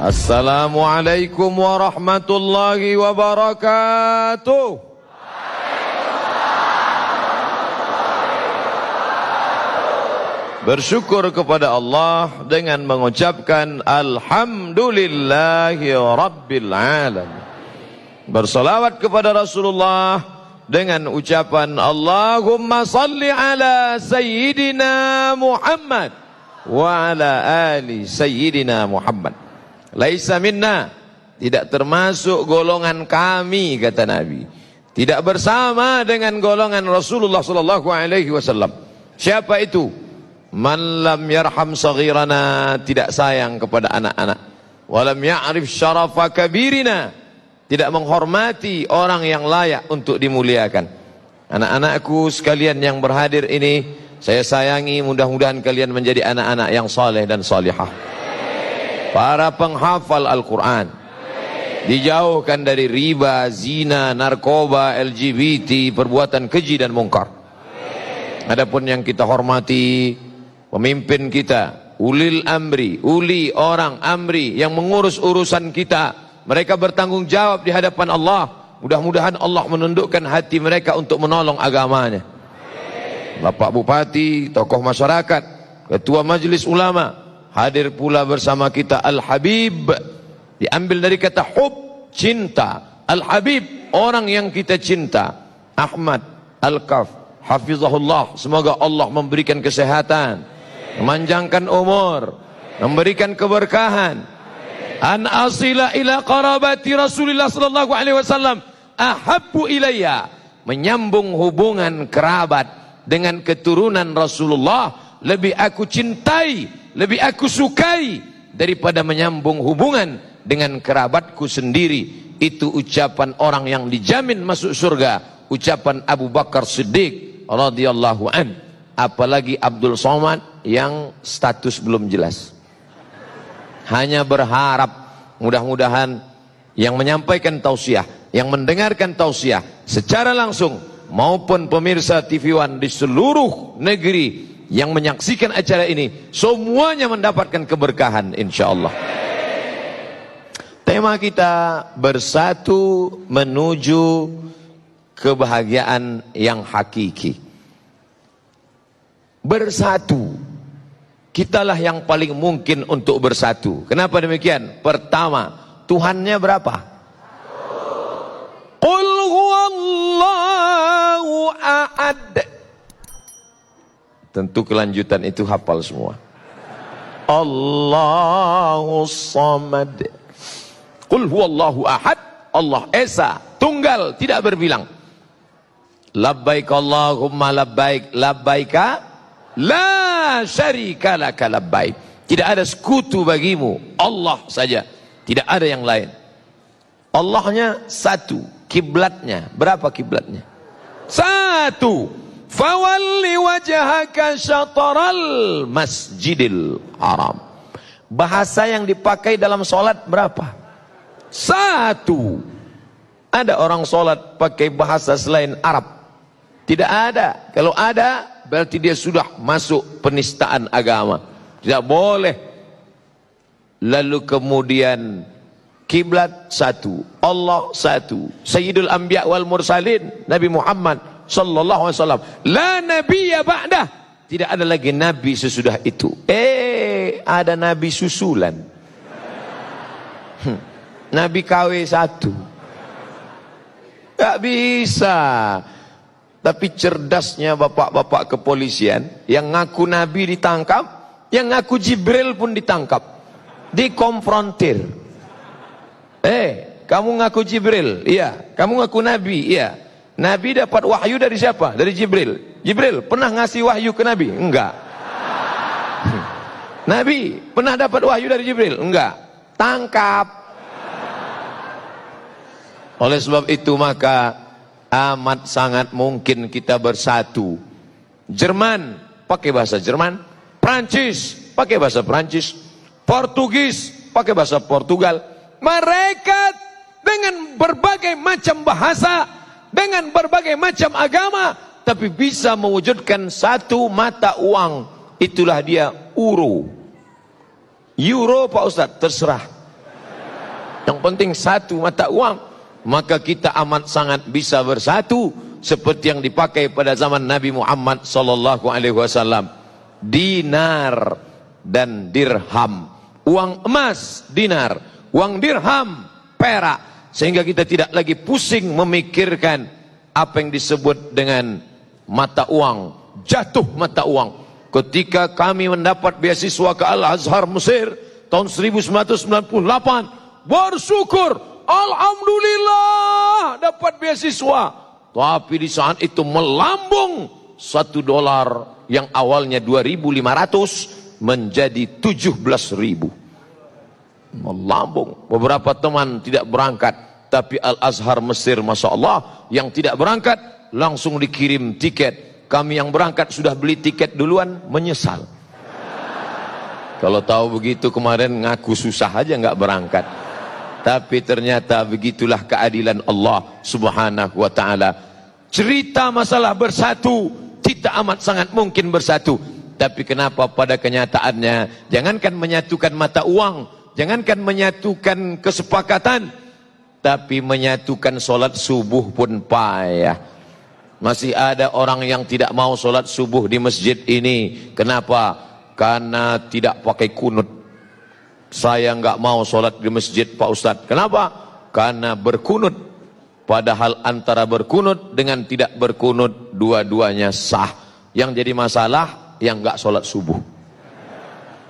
Assalamualaikum warahmatullahi wabarakatuh. Bersyukur kepada Allah dengan mengucapkan Alhamdulillahi Rabbil Alamin. Bersalawat kepada Rasulullah dengan ucapan Allahumma salli ala Sayyidina Muhammad wa ala ali Sayyidina Muhammad. Laisa minna, tidak termasuk golongan kami, kata Nabi. Tidak bersama dengan golongan Rasulullah sallallahu alaihi wasallam. Siapa itu? Man lam yarham saghirana, tidak sayang kepada anak-anak. Walam ya'rif syarafa kabirina, tidak menghormati orang yang layak untuk dimuliakan. Anak-anakku sekalian yang berhadir ini, saya sayangi, mudah-mudahan kalian menjadi anak-anak yang saleh dan salihah. Para penghafal Al-Quran, dijauhkan dari riba, zina, narkoba, LGBT, perbuatan keji dan mungkar. Adapun yang kita hormati, pemimpin kita, ulil amri, uli orang amri yang mengurus urusan kita, mereka bertanggung jawab di hadapan Allah. Mudah-mudahan Allah menundukkan hati mereka untuk menolong agamanya. Bapak Bupati, tokoh masyarakat, Ketua Majelis Ulama, hadir pula bersama kita Al-Habib, diambil dari kata hub, cinta. Al-Habib, orang yang kita cinta. Ahmad Al-Kaf, hafizahullah, semoga Allah memberikan kesehatan, memanjangkan umur, memberikan keberkahan. An asila ila qarabati Rasulullah sallallahu alaihi wasallam ahabbu ilayya, menyambung hubungan kerabat dengan keturunan Rasulullah lebih aku cintai, lebih aku sukai daripada menyambung hubungan dengan kerabatku sendiri. Itu ucapan orang yang dijamin masuk surga, ucapan Abu Bakar Siddiq radhiyallahu an. Apalagi Abdul Somad yang status belum jelas. Hanya berharap mudah-mudahan yang menyampaikan tausiah, yang mendengarkan tausiah secara langsung maupun pemirsa TV One di seluruh negeri yang menyaksikan acara ini, semuanya mendapatkan keberkahan insyaallah. Tema kita bersatu menuju kebahagiaan yang hakiki. Bersatu, kitalah yang paling mungkin untuk bersatu. Kenapa demikian? Pertama, Tuhannya berapa? Qul huwallahu ahad. Tentu kelanjutan itu hafal semua. Allahus samad. Qul huwallahu ahad. Allah Esa, tunggal, tidak berbilang. Labbaik Allahumma labbaik, labbaika la syarika laka labbaik. Tidak ada sekutu bagimu, Allah saja, tidak ada yang lain. Allahnya satu, kiblatnya berapa kiblatnya? Satu. Fawalli wajhaka syataral masjidil haram. Bahasa yang dipakai dalam solat berapa? Satu. Ada orang solat pakai bahasa selain Arab? Tidak ada. Kalau ada, berarti dia sudah masuk penistaan agama. Tidak boleh. Lalu kemudian kiblat satu, Allah satu, Sayyidul Anbiya wal Mursalin, Nabi Muhammad sallallahu alaihi wasallam. La nabiyya ba'dah. Tidak ada lagi nabi sesudah itu. Ada nabi susulan. Nabi KW 1. Gak bisa. Tapi cerdasnya bapak-bapak kepolisian, yang ngaku nabi ditangkap, yang ngaku Jibril pun ditangkap, dikonfrontir. Kamu ngaku Jibril? Iya. Kamu ngaku nabi? Iya. Nabi dapat wahyu dari siapa? Dari Jibril. Jibril pernah ngasih wahyu ke Nabi? Enggak. Nabi pernah dapat wahyu dari Jibril? Enggak. Tangkap. Oleh sebab itu maka amat sangat mungkin kita bersatu. Jerman pakai bahasa Jerman, Prancis pakai bahasa Prancis, Portugis pakai bahasa Portugal. Mereka dengan berbagai macam bahasa, dengan berbagai macam agama, tapi bisa mewujudkan satu mata uang. Itulah dia euro. Euro Pak Ustadz, terserah. Yang penting satu mata uang, maka kita amat sangat bisa bersatu seperti yang dipakai pada zaman Nabi Muhammad sallallahu alaihi wasallam. Dinar dan dirham. Uang emas dinar, uang dirham perak, sehingga kita tidak lagi pusing memikirkan apa yang disebut dengan mata uang, jatuh mata uang. Ketika kami mendapat beasiswa ke Al-Azhar Mesir tahun 1998, bersyukur, alhamdulillah dapat beasiswa. Tapi di saat itu melambung $1 yang awalnya 2.500 menjadi 17.000. Melambung. Beberapa teman tidak berangkat, tapi Al-Azhar Mesir, Masya Allah, yang tidak berangkat langsung dikirim tiket. Kami yang berangkat sudah beli tiket duluan, menyesal. Kalau tahu begitu kemarin ngaku susah aja nggak berangkat. Tapi ternyata begitulah keadilan Allah subhanahu wa ta'ala. Cerita masalah bersatu, kita amat sangat mungkin bersatu. Tapi kenapa pada kenyataannya, jangankan menyatukan mata uang, jangankan menyatukan kesepakatan, tapi menyatukan solat subuh pun payah. Masih ada orang yang tidak mau solat subuh di masjid ini. Kenapa? Karena tidak pakai kunut. Saya nggak mau solat di masjid Pak Ustadz. Kenapa? Karena berkunut. Padahal antara berkunut dengan tidak berkunut, dua-duanya sah. Yang jadi masalah yang nggak solat subuh.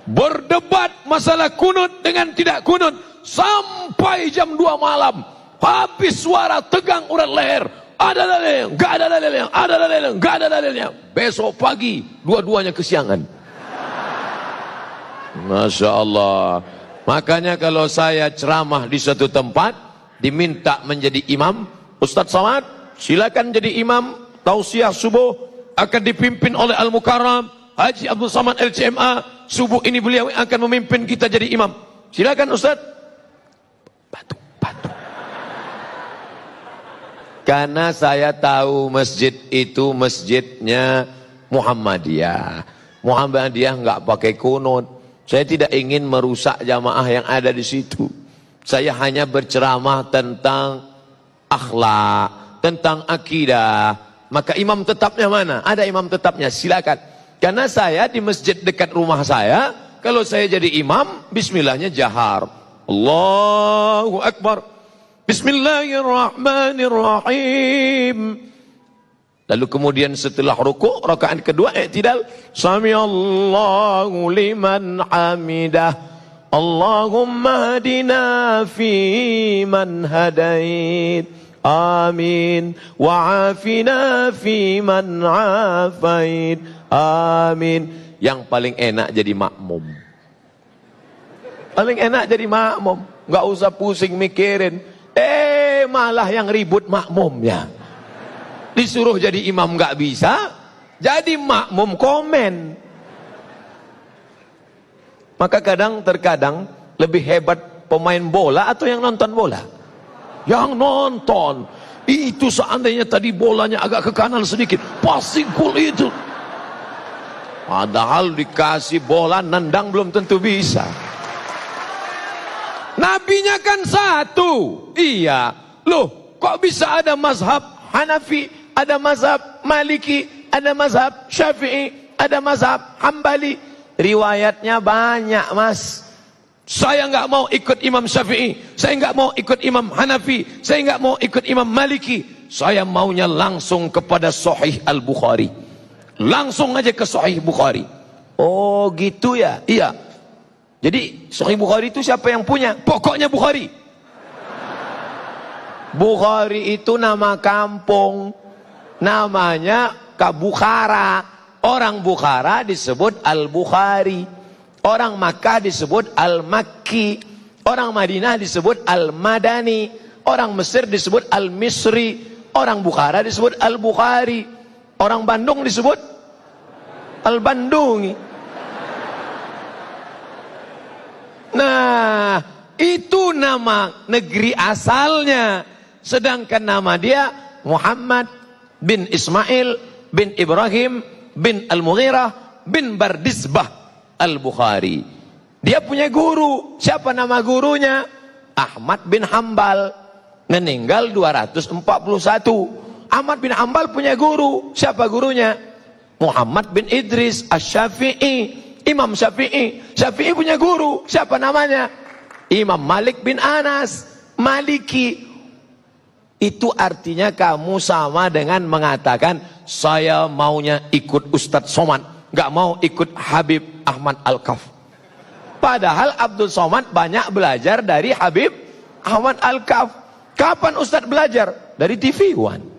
Berdebat masalah kunut dengan tidak kunut sampai jam 2 malam. Habis suara tegang urat leher. Ada dalilnya, nggak ada dalilnya, ada dalilnya, nggak ada dalilnya. Besok pagi dua-duanya kesiangan. Masya Allah. Makanya kalau saya ceramah di suatu tempat, diminta menjadi imam, Ustadz Samad silakan jadi imam. Tausiah subuh akan dipimpin oleh Al-Mukarram Haji Abdul Samad LCMA. Subuh ini beliau akan memimpin kita jadi imam. Silakan Ustadz. Batu. Karena saya tahu masjid itu masjidnya Muhammadiyah. Muhammadiyah nggak pakai kunut. Saya tidak ingin merusak jamaah yang ada di situ. Saya hanya berceramah tentang akhlak, tentang akidah. Maka imam tetapnya mana? Ada imam tetapnya, silakan. Karena saya di masjid dekat rumah saya, kalau saya jadi imam, bismillahnya jahar. Allahu Akbar. Bismillahirrahmanirrahim. Lalu kemudian setelah rukuk, rakaat kedua i'tidal, samiallahu liman hamidah. Allahumma hadina fi man hadait. Amin. Wa afina fi man afait. Amin. Yang paling enak jadi makmum. Paling enak jadi makmum. Enggak usah pusing mikirin. Malah yang ribut makmumnya. Disuruh jadi imam nggak bisa, jadi makmum komen. Maka terkadang lebih hebat pemain bola atau yang nonton bola? Yang nonton. Itu seandainya tadi bolanya agak ke kanan sedikit, passing gol itu. Padahal dikasih bola nendang belum tentu bisa. Nabinya kan satu. Iya. Loh, kok bisa ada mazhab Hanafi, ada mazhab Maliki, ada mazhab Syafi'i, ada mazhab Hambali? Riwayatnya banyak, Mas. Saya nggak mau ikut Imam Syafi'i, saya nggak mau ikut Imam Hanafi, saya nggak mau ikut Imam Maliki. Saya maunya langsung kepada Sahih Al-Bukhari. Langsung aja ke Sahih Bukhari. Oh gitu ya? Iya. Jadi Sahih Bukhari itu siapa yang punya? Pokoknya Bukhari. Bukhari itu nama kampung. Namanya Bukhara. Orang Bukhara disebut Al-Bukhari. Orang Makkah disebut Al-Makki. Orang Madinah disebut Al-Madani. Orang Mesir disebut Al-Misri. Orang Bukhara disebut Al-Bukhari. Orang Bandung disebut Al-Bandungi. Nah, itu nama negeri asalnya. Sedangkan nama dia Muhammad bin Ismail bin Ibrahim bin Al-Mughirah bin Bardisbah Al-Bukhari. Dia punya guru. Siapa nama gurunya? Ahmad bin Hambal, meninggal 241. Ahmad bin Hambal punya guru. Siapa gurunya? Muhammad bin Idris Asy-Syafi'i. Imam Syafi'i. Syafi'i punya guru. Siapa namanya? Imam Malik bin Anas Maliki. Itu artinya kamu sama dengan mengatakan saya maunya ikut Ustadz Somad, gak mau ikut Habib Ahmad Al-Kaf. Padahal Abdul Somad banyak belajar dari Habib Ahmad Al-Kaf. Kapan Ustadz belajar? Dari TV One.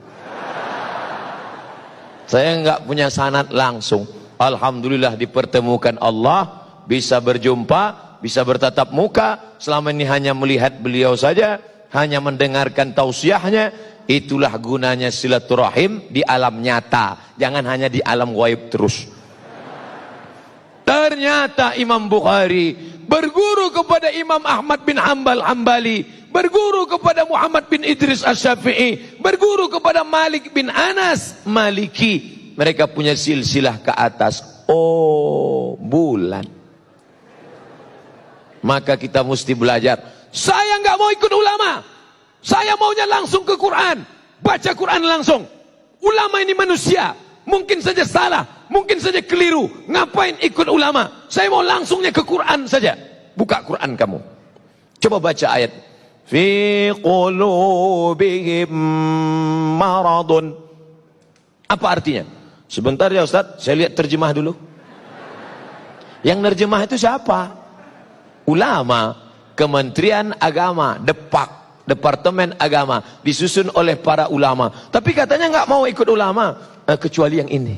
Saya nggak punya sanad langsung. Alhamdulillah dipertemukan Allah, bisa berjumpa, bisa bertatap muka. Selama ini hanya melihat beliau saja, hanya mendengarkan tausiahnya. Itulah gunanya silaturahim di alam nyata, jangan hanya di alam gaib terus. Ternyata Imam Bukhari berguru kepada Imam Ahmad bin Hambal Hambali, berguru kepada Muhammad bin Idris Asy-Syafi'i, berguru kepada Malik bin Anas Maliki. Mereka punya silsilah ke atas. Oh, bulan. Maka kita mesti belajar. Saya nggak mau ikut ulama. Saya maunya langsung ke Quran. Baca Quran langsung. Ulama ini manusia. Mungkin saja salah. Mungkin saja keliru. Ngapain ikut ulama? Saya mau langsungnya ke Quran saja. Buka Quran kamu. Coba baca ayat. Fi qulubihim maradun. Apa artinya? Sebentar ya Ustaz, saya lihat terjemah dulu. Yang nerjemah itu siapa? Ulama, Kementerian Agama, Departemen Agama, disusun oleh para ulama. Tapi katanya nggak mau ikut ulama, kecuali yang ini.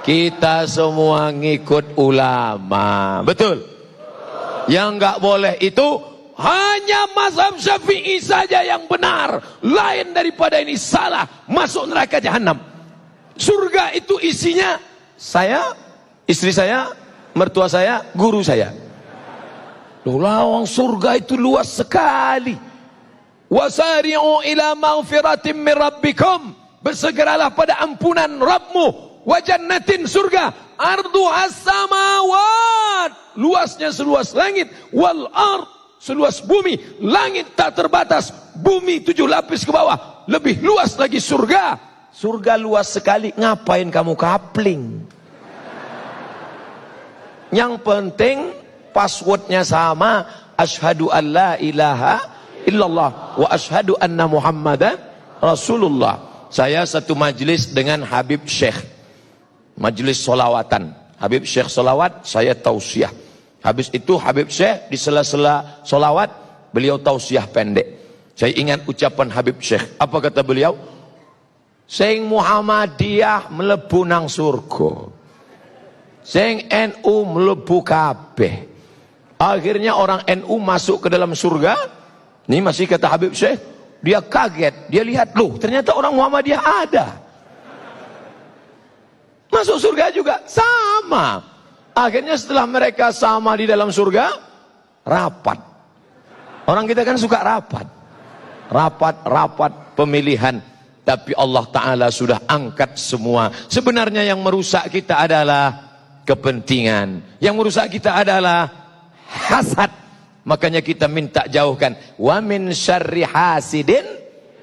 Kita semua ngikut ulama, betul? Yang nggak boleh itu hanya mazhab Syafi'i saja yang benar, lain daripada ini salah, masuk neraka jahanam. Surga itu isinya saya, istri saya, mertua saya, guru saya. Lawang surga itu luas sekali. Wasari'u ila maghfiratin min rabbikum, bersegeralah pada ampunan Rabbmu. Wa jannatin, surga, arduhas samawat, luasnya seluas langit, wal ard, seluas bumi. Langit tak terbatas, bumi 7 lapis ke bawah, lebih luas lagi surga. Surga luas sekali, ngapain kamu kapling? Yang penting passwordnya sama, asyhadu an la ilaha illallah wa asyhadu anna muhammadan rasulullah. Saya satu majlis dengan Habib Syekh, majlis solawatan. Habib Syekh solawat, saya tausiah. Habis itu Habib Syekh di sela-sela solawat, beliau tausiah pendek. Saya ingat ucapan Habib Syekh. Apa kata beliau? Sing Muhammadiyah mlebu nang surga, sing NU mlebu kabeh. Akhirnya orang NU masuk ke dalam surga. Ini masih kata Habib Syekh, dia kaget, dia lihat, loh ternyata orang Muhammadiyah ada. Masuk surga juga, sama. Akhirnya setelah mereka sama di dalam surga, rapat. Orang kita kan suka rapat. Rapat pemilihan. Tapi Allah Ta'ala sudah angkat semua. Sebenarnya yang merusak kita adalah kepentingan. Yang merusak kita adalah hasad. Makanya kita minta jauhkan. Wa min syarri hasidin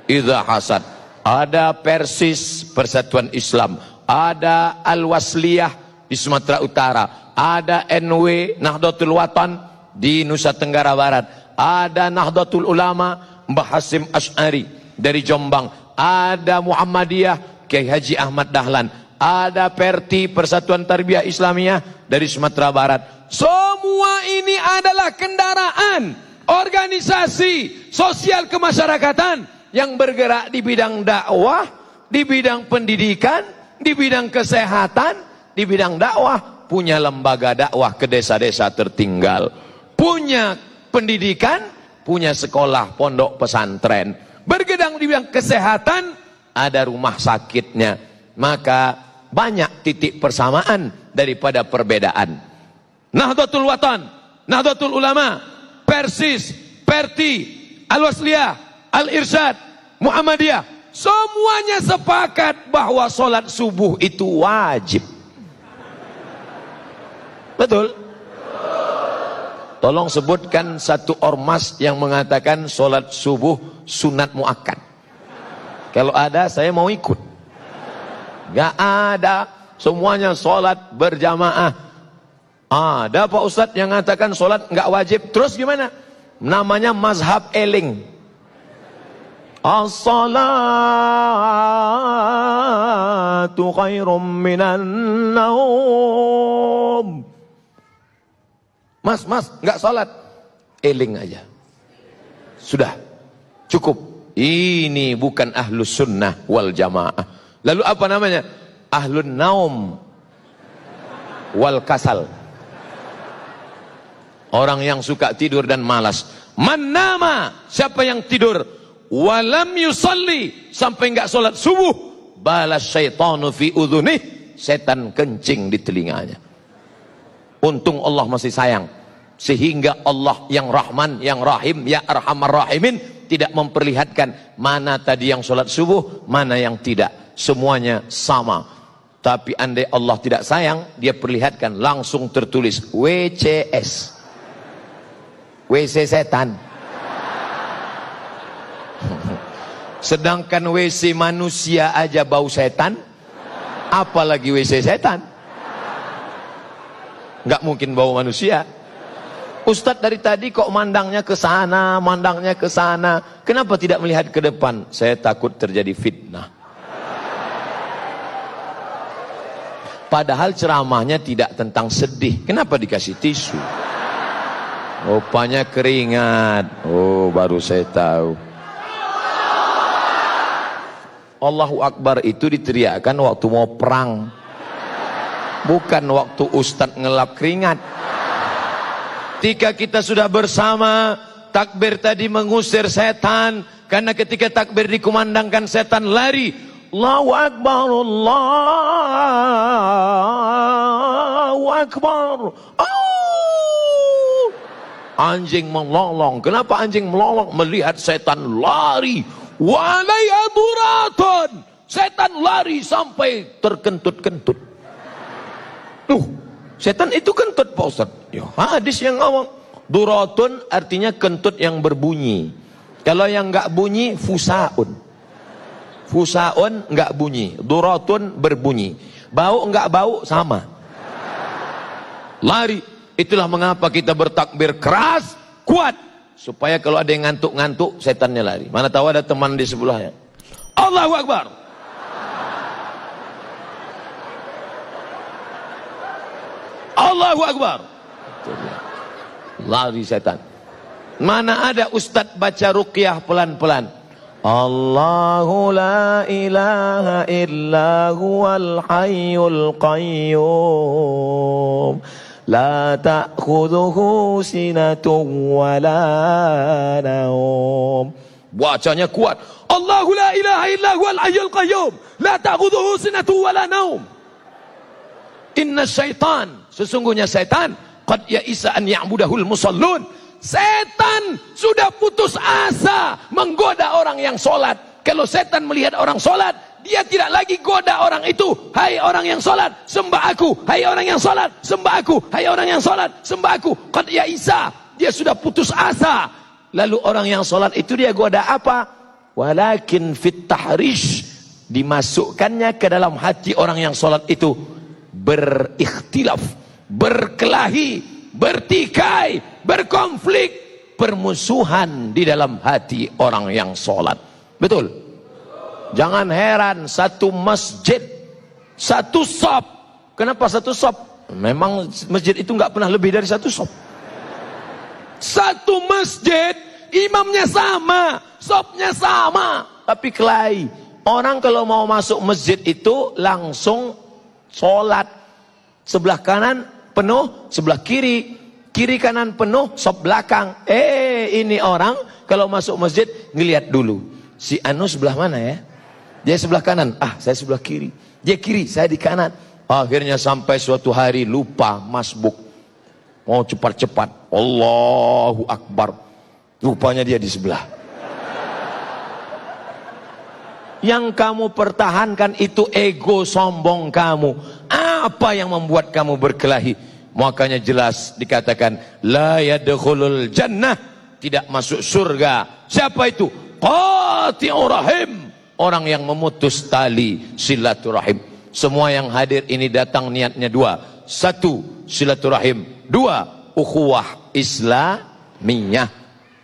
idza hasad. Ada Persis, Persatuan Islam. Ada Al-Wasliyah di Sumatera Utara. Ada NW, Nahdlatul Watan di Nusa Tenggara Barat. Ada Nahdlatul Ulama, Mbah Hasim Asy'ari dari Jombang. Ada Muhammadiyah, Kiai Haji Ahmad Dahlan. Ada Perti, Persatuan Tarbiyah Islamiyah dari Sumatera Barat. Semua ini adalah kendaraan organisasi sosial kemasyarakatan yang bergerak di bidang dakwah, di bidang pendidikan, di bidang kesehatan, di bidang dakwah. Punya lembaga dakwah ke desa-desa tertinggal, punya pendidikan, punya sekolah, pondok pesantren, bergedang di bidang kesehatan, ada rumah sakitnya. Maka banyak titik persamaan daripada perbedaan. Nahdlatul Watan, Nahdlatul Ulama, Persis, Perti, Al-Wasliyah, Al-Irsyad, Muhammadiyah, semuanya sepakat bahwa sholat subuh itu wajib. Betul? Tolong sebutkan satu ormas yang mengatakan sholat subuh sunat muakkad. Kalau ada, saya mau ikut. Gak ada, semuanya sholat berjamaah. Ada Pak Ustadz yang mengatakan sholat gak wajib. Terus gimana? Namanya mazhab eling. As-salatu khairum minan naum. Mas, nggak sholat, eling aja, sudah cukup. Ini bukan ahlus sunnah wal jamaah. Lalu apa namanya? Ahlun naum wal kasal. Orang yang suka tidur dan malas. Man nama, siapa yang tidur walam yusalli, sampai nggak sholat subuh, balas syaitanu fi udhunih, setan kencing di telinganya. Untung Allah masih sayang, sehingga Allah yang Rahman, yang Rahim, ya Arhamar Rahimin tidak memperlihatkan mana tadi yang sholat subuh, mana yang tidak. Semuanya sama. Tapi andai Allah tidak sayang, dia perlihatkan langsung tertulis WCS, WC setan. Sedangkan WC manusia aja bau setan, apalagi WC setan. Nggak mungkin bau manusia. Ustadz dari tadi kok mandangnya ke sana, mandangnya ke sana. Kenapa tidak melihat ke depan? Saya takut terjadi fitnah. Padahal ceramahnya tidak tentang sedih. Kenapa dikasih tisu? Rupanya keringat. Oh, baru saya tahu. Allahu Akbar itu diteriakkan waktu mau perang, bukan waktu Ustadz ngelap keringat. Ketika kita sudah bersama, takbir tadi mengusir setan. Karena ketika takbir dikumandangkan, setan lari. Allahu Akbar, Allahu Akbar. Oh! Anjing melolong. Kenapa anjing melolong? Melihat setan lari. Walayaduraton. Setan lari sampai terkentut-kentut. Setan itu kentut Pak Ustaz. Ya, hadis yang ngomong duratun artinya kentut yang berbunyi. Kalau yang enggak bunyi fusaun. Fusaun enggak bunyi, duratun berbunyi. Bau enggak bau sama. Lari. Itulah mengapa kita bertakbir keras, kuat, supaya kalau ada yang ngantuk-ngantuk, setannya lari. Mana tahu ada teman di sebelahnya. Allahu Akbar. Allahu Akbar. Lari setan. Mana ada ustadz baca ruqyah pelan-pelan. Allahu la ilaha illa huwal hayyul qayyum. La ta'khudhuhu sinatun wa la naum. Bacanya kuat. Allahu la ilaha illa huwal hayyul qayyum. La ta'khudhuhu sinatun wa la naum. Inna syaitan, sesungguhnya setan, qad ya'isa an ya'budahul musallun. Setan sudah putus asa menggoda orang yang sholat. Kalau setan melihat orang sholat, dia tidak lagi goda orang itu. Hai orang yang sholat, sembah aku. Hai orang yang sholat, sembah aku. Hai orang yang sholat, sembah aku. Qad ya'isa, dia sudah putus asa. Lalu orang yang sholat itu dia goda apa? Walakin fit tahrish, dimasukkannya ke dalam hati orang yang sholat itu berikhtilaf, berkelahi, bertikai, berkonflik, permusuhan di dalam hati orang yang sholat. Betul? Jangan heran satu masjid, satu shop. Kenapa satu shop? Memang masjid itu nggak pernah lebih dari satu shop. Satu masjid, imamnya sama, shopnya sama, tapi kelahi. Orang kalau mau masuk masjid itu langsung sholat, sebelah kanan penuh, sebelah kiri, kiri kanan penuh, shop belakang. Ini orang kalau masuk masjid ngelihat dulu, si Anu sebelah mana ya? Dia sebelah kanan, saya sebelah kiri. Dia kiri, saya di kanan. Akhirnya sampai suatu hari lupa masbuk, mau cepat-cepat, Allahu Akbar, rupanya dia di sebelah. Yang kamu pertahankan itu ego sombong kamu. Apa yang membuat kamu berkelahi? Makanya jelas dikatakan la yadkhulul jannah, tidak masuk surga. Siapa itu? Qati'ur rahim, orang yang memutus tali silaturahim. Semua yang hadir ini datang niatnya dua. Satu, silaturahim. Dua, ukhuwah Islamiyah.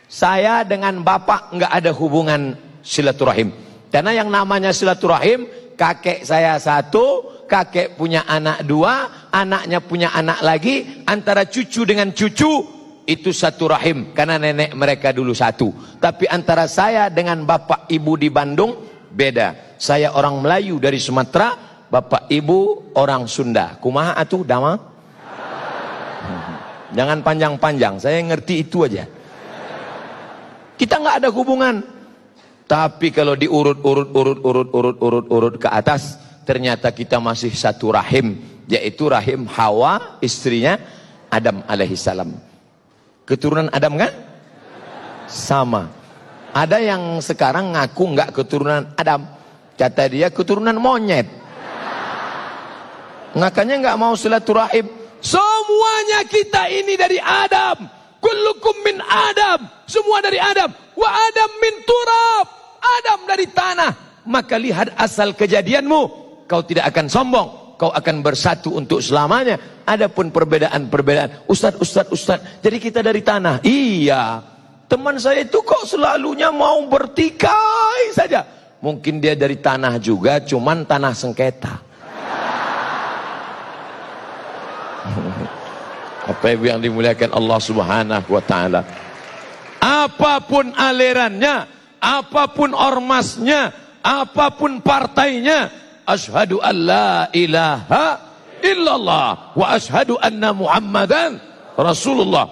Saya dengan bapak nggak ada hubungan silaturahim. Karena yang namanya silaturahim, kakek saya satu, kakek punya anak dua, anaknya punya anak lagi, antara cucu dengan cucu itu satu rahim, karena nenek mereka dulu satu. Tapi antara saya dengan bapak ibu di Bandung beda. Saya orang Melayu dari Sumatera, bapak ibu orang Sunda. Kumaha atuh dama? Jangan panjang-panjang, saya ngerti itu aja. Kita nggak ada hubungan. Tapi kalau diurut ke atas, ternyata kita masih satu rahim, yaitu rahim Hawa, istrinya Adam alaihissalam. Keturunan Adam kan? Sama. Ada yang sekarang ngaku nggak keturunan Adam, kata dia keturunan monyet. Makanya nggak mau silaturahim. Semuanya kita ini dari Adam. Kullukum min Adam. Semua dari Adam. Wa Adam min turab. Adam dari tanah. Maka lihat asal kejadianmu, kau tidak akan sombong, kau akan bersatu untuk selamanya. Adapun perbedaan-perbedaan, Ustaz, jadi kita dari tanah. Iya, teman saya itu kok selalunya mau bertikai saja. Mungkin dia dari tanah juga, cuman tanah sengketa. Apa yang dimuliakan Allah Subhanahu wa taala. Apapun alirannya, apapun ormasnya, apapun partainya, asyhadu an la ilaha illallah wa asyhadu anna Muhammadan Rasulullah.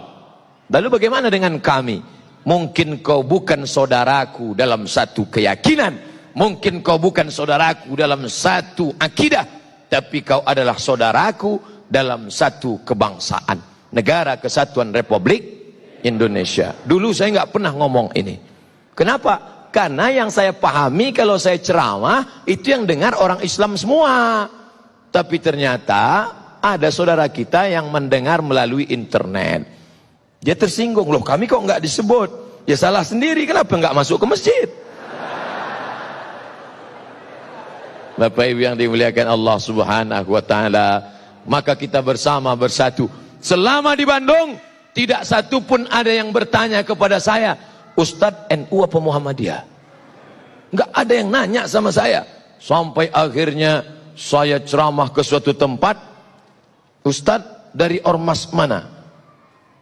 Lalu bagaimana dengan kami? Mungkin kau bukan saudaraku dalam satu keyakinan, mungkin kau bukan saudaraku dalam satu akidah, tapi kau adalah saudaraku dalam satu kebangsaan, Negara Kesatuan Republik Indonesia. Dulu saya nggak pernah ngomong ini. Kenapa? Karena yang saya pahami kalau saya ceramah itu yang dengar orang Islam semua. Tapi ternyata ada saudara kita yang mendengar melalui internet. Dia tersinggung, loh kami kok nggak disebut? Ya salah sendiri, kenapa nggak masuk ke masjid? Bapak Ibu yang dimuliakan Allah Subhanahu wa taala, maka kita bersama bersatu. Selama di Bandung tidak satu pun ada yang bertanya kepada saya, Ustadz NU apa Muhammadiyah? Nggak ada yang nanya sama saya. Sampai akhirnya saya ceramah ke suatu tempat, Ustadz dari ormas mana?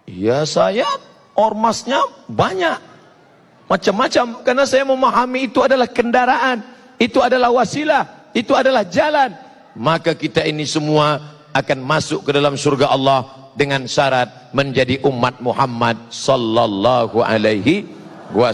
Ya saya ormasnya banyak, macam-macam. Karena saya memahami itu adalah kendaraan, itu adalah wasilah, itu adalah jalan. Maka kita ini semua akan masuk ke dalam surga Allah dengan syarat menjadi umat Muhammad sallallahu alaihi wasallam.